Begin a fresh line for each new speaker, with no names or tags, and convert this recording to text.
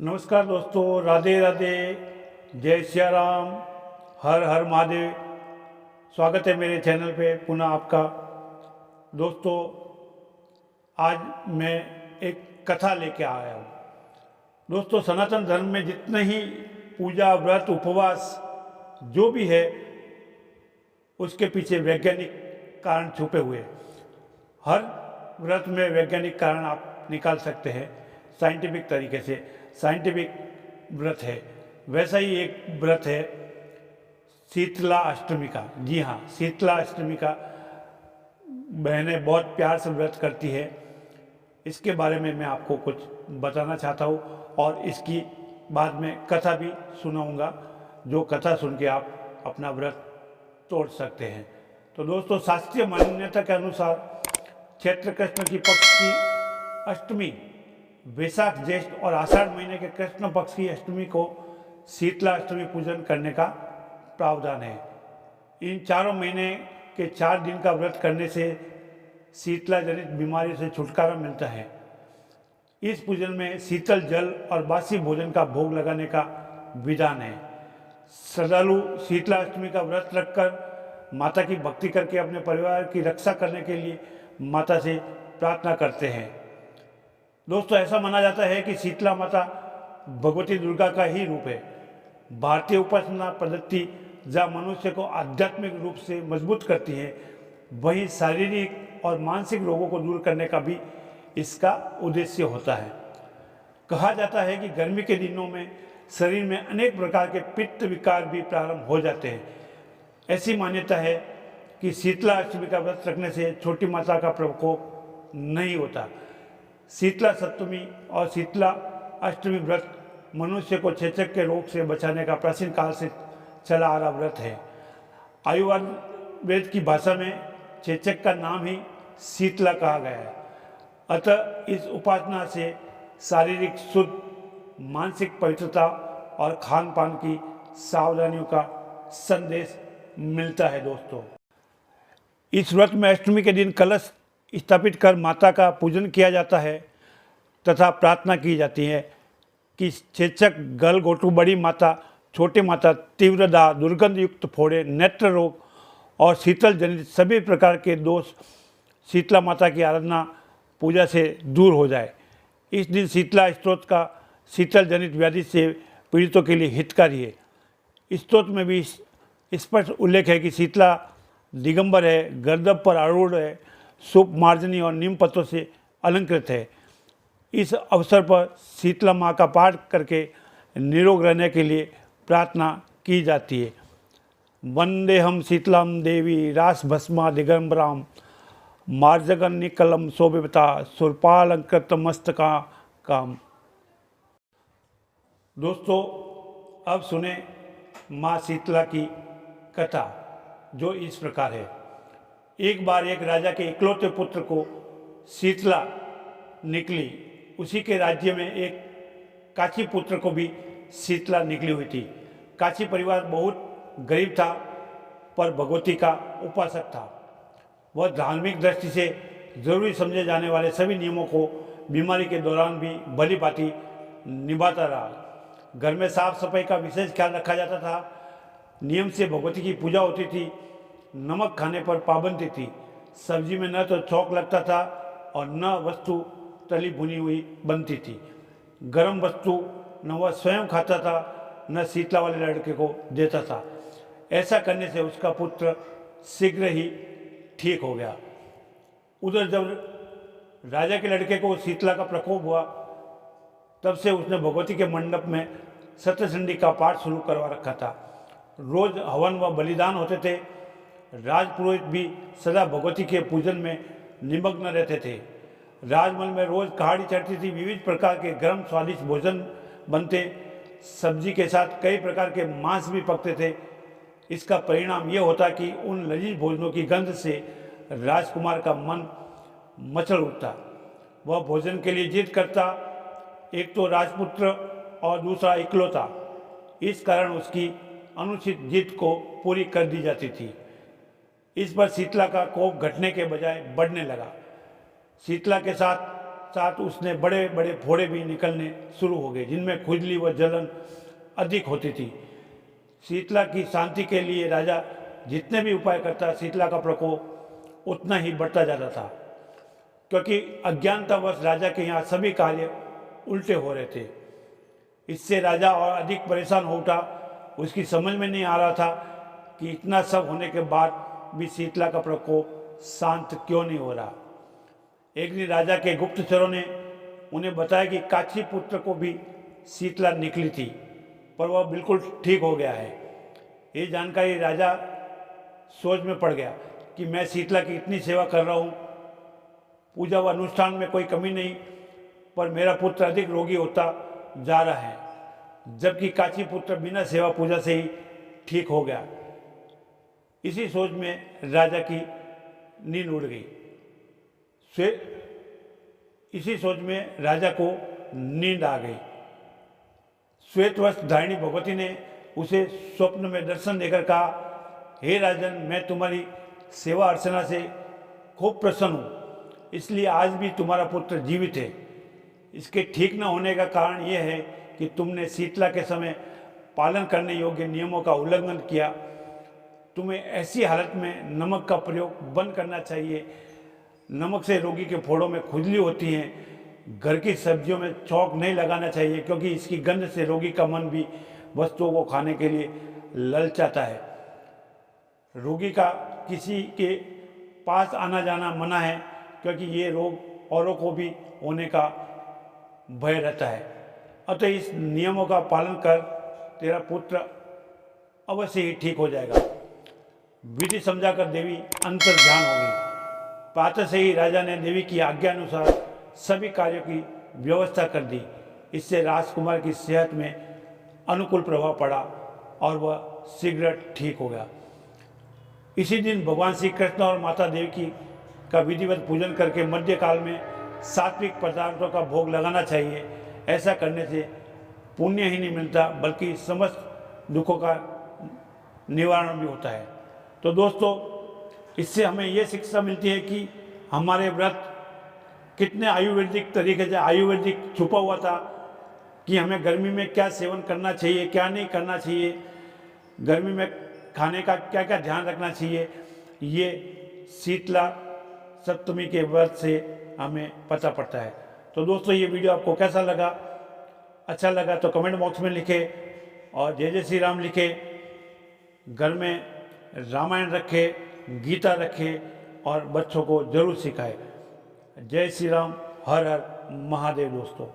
नमस्कार दोस्तों, राधे राधे, जय सिया राम, हर हर महादेव। स्वागत है मेरे चैनल पे पुनः आपका। दोस्तों, आज मैं एक कथा लेके आया हूँ। दोस्तों, सनातन धर्म में जितने ही पूजा व्रत उपवास जो भी है उसके पीछे वैज्ञानिक कारण छुपे हुए हैं। हर व्रत में वैज्ञानिक कारण आप निकाल सकते हैं साइंटिफिक तरीके से। साइंटिफिक व्रत है, वैसा ही एक व्रत है शीतला अष्टमी का। जी हाँ, शीतला अष्टमी का बहनें बहुत प्यार से व्रत करती है। इसके बारे में मैं आपको कुछ बताना चाहता हूँ और इसकी बाद में कथा भी सुनाऊंगा, जो कथा सुन के आप अपना व्रत तोड़ सकते हैं। तो दोस्तों, शास्त्रीय मान्यता के अनुसार चैत्र कृष्ण की पक्ष की अष्टमी, वैशाख ज्येष्ठ और आषाढ़ महीने के कृष्ण पक्ष की अष्टमी को शीतला अष्टमी पूजन करने का प्रावधान है। इन चारों महीने के 4 दिन का व्रत करने से शीतला जनित बीमारी से छुटकारा मिलता है। इस पूजन में शीतल जल और बासी भोजन का भोग लगाने का विधान है। श्रद्धालु शीतला अष्टमी का व्रत रखकर माता की भक्ति करके अपने परिवार की रक्षा करने के लिए माता से प्रार्थना करते हैं। दोस्तों, ऐसा माना जाता है कि शीतला माता भगवती दुर्गा का ही रूप है। भारतीय उपासना पद्धति जहाँ मनुष्य को आध्यात्मिक रूप से मजबूत करती है, वहीं शारीरिक और मानसिक रोगों को दूर करने का भी इसका उद्देश्य होता है। कहा जाता है कि गर्मी के दिनों में शरीर में अनेक प्रकार के पित्त विकार भी प्रारंभ हो जाते हैं। ऐसी मान्यता है कि शीतला अष्टमी का व्रत रखने से छोटी माता का प्रकोप नहीं होता। शीतला सप्तमी और शीतला अष्टमी व्रत मनुष्य को चेचक के रोग से बचाने का प्राचीन काल से चला आ रहा व्रत है। आयुर्वेद की भाषा में चेचक का नाम ही शीतला कहा गया है। अतः इस उपासना से शारीरिक शुद्ध, मानसिक पवित्रता और खान पान की सावधानियों का संदेश मिलता है। दोस्तों, इस व्रत में अष्टमी के दिन कलश स्थापित कर माता का पूजन किया जाता है तथा प्रार्थना की जाती है कि चेचक, गल घोटू, बड़ी माता, छोटी माता, तीव्र दाह, दुर्गंध युक्त फोड़े, नेत्र रोग और शीतल जनित सभी प्रकार के दोष शीतला माता की आराधना पूजा से दूर हो जाए। इस दिन शीतला स्तोत्र का शीतल जनित व्याधि से पीड़ितों के लिए हितकारी है। स्तोत्र में भी स्पष्ट उल्लेख है कि शीतला दिगंबर है, गर्दभ पर आरूढ़ है, सूप, मार्जनी और नीम पत्तों से अलंकृत है। इस अवसर पर शीतला माँ का पाठ करके निरोग रहने के लिए प्रार्थना की जाती है। वंदे हम शीतलाम देवी रास भस्मा दिगंबराम मार्जगन निकलम शोभिता सुरपालंकृत मस्तका काम। दोस्तों, अब सुने माँ शीतला की कथा, जो इस प्रकार है। एक बार एक राजा के इकलौते पुत्र को शीतला निकली। उसी के राज्य में एक काची पुत्र को भी शीतला निकली हुई थी। काची परिवार बहुत गरीब था, पर भगवती का उपासक था। वह धार्मिक दृष्टि से जरूरी समझे जाने वाले सभी नियमों को बीमारी के दौरान भी भली भांति निभाता रहा। घर में साफ सफाई का विशेष ख्याल रखा जाता था। नियम से भगवती की पूजा होती थी। नमक खाने पर पाबंदी थी। सब्जी में न तो छौंक लगता था और न वस्तु तली भुनी हुई बनती थी। गर्म वस्तु न वह स्वयं खाता था, न शीतला वाले लड़के को देता था। ऐसा करने से उसका पुत्र शीघ्र ही ठीक हो गया। उधर जब राजा के लड़के को शीतला का प्रकोप हुआ, तब से उसने भगवती के मंडप में सप्तचंडी का पाठ शुरू करवा रखा था। रोज हवन व बलिदान होते थे। राजपुरोहित भी सदा भगवती के पूजन में निमग्न रहते थे। राजमहल में रोज कहाड़ी चढ़ती थी। विविध प्रकार के गर्म स्वादिष्ट भोजन बनते। सब्जी के साथ कई प्रकार के मांस भी पकते थे। इसका परिणाम ये होता कि उन लजीज भोजनों की गंध से राजकुमार का मन मचल उठता। वह भोजन के लिए जिद करता। एक तो राजपुत्र और दूसरा इकलौता। इस कारण उसकी अनुचित जिद को पूरी कर दी जाती थी। इस पर शीतला का कोप घटने के बजाय बढ़ने लगा। शीतला के साथ साथ उसने बड़े बड़े फोड़े भी निकलने शुरू हो गए, जिनमें खुजली व जलन अधिक होती थी। शीतला की शांति के लिए राजा जितने भी उपाय करता, शीतला का प्रकोप उतना ही बढ़ता जाता था, क्योंकि अज्ञानतावश राजा के यहाँ सभी कार्य उल्टे हो रहे थे। इससे राजा और अधिक परेशान हो उठा। उसकी समझ में नहीं आ रहा था कि इतना सब होने के बाद भी शीतला का प्रकोप शांत क्यों नहीं हो रहा। एक दिन राजा के गुप्तचरों ने उन्हें बताया कि काची पुत्र को भी शीतला निकली थी, पर वह बिल्कुल ठीक हो गया है। ये जानकारी राजा सोच में पड़ गया कि मैं शीतला की इतनी सेवा कर रहा हूँ, पूजा व अनुष्ठान में कोई कमी नहीं, पर मेरा पुत्र अधिक रोगी होता जा रहा है, जबकि काची पुत्र बिना सेवा पूजा से ही ठीक हो गया। इसी सोच में राजा की नींद उड़ गई। इसी सोच में राजा को नींद आ गई। श्वेतवस्त्र धारिणी भगवती ने उसे स्वप्न में दर्शन देकर कहा, हे राजन, मैं तुम्हारी सेवा अर्चना से खूब प्रसन्न हूँ, इसलिए आज भी तुम्हारा पुत्र जीवित है। इसके ठीक न होने का कारण यह है कि तुमने शीतला के समय पालन करने योग्य नियमों का उल्लंघन किया। तुम्हें ऐसी हालत में नमक का प्रयोग बंद करना चाहिए। नमक से रोगी के फोड़ों में खुजली होती है। घर की सब्जियों में चौक नहीं लगाना चाहिए, क्योंकि इसकी गंध से रोगी का मन भी वस्तुओं को खाने के लिए ललचाता है। रोगी का किसी के पास आना जाना मना है, क्योंकि ये रोग औरों को भी होने का भय रहता है। अतः इस नियमों का पालन कर, तेरा पुत्र अवश्य ही ठीक हो जाएगा। विधि समझाकर देवी अंतर्ध्यान हो गई। प्रातः से ही राजा ने देवी की आज्ञा अनुसार सभी कार्यों की व्यवस्था कर दी। इससे राजकुमार की सेहत में अनुकूल प्रभाव पड़ा और वह शीघ्र ठीक हो गया। इसी दिन भगवान श्री कृष्ण और माता देवकी का विधिवत पूजन करके मध्यकाल में सात्विक पदार्थों का भोग लगाना चाहिए। ऐसा करने से पुण्य ही नहीं मिलता, बल्कि समस्त दुखों का निवारण भी होता है। तो दोस्तों, इससे हमें ये शिक्षा मिलती है कि हमारे व्रत कितने आयुर्वेदिक तरीके से, आयुर्वेदिक छुपा हुआ था कि हमें गर्मी में क्या सेवन करना चाहिए, क्या नहीं करना चाहिए, गर्मी में खाने का क्या क्या ध्यान रखना चाहिए, ये शीतला सप्तमी के व्रत से हमें पता पड़ता है। तो दोस्तों, ये वीडियो आपको कैसा लगा? अच्छा लगा तो कमेंट बॉक्स में लिखें और जय जय श्री राम लिखें। घर में रामायण रखें, गीता रखें और बच्चों को जरूर सिखाएं। जय श्री राम, हर हर महादेव दोस्तों।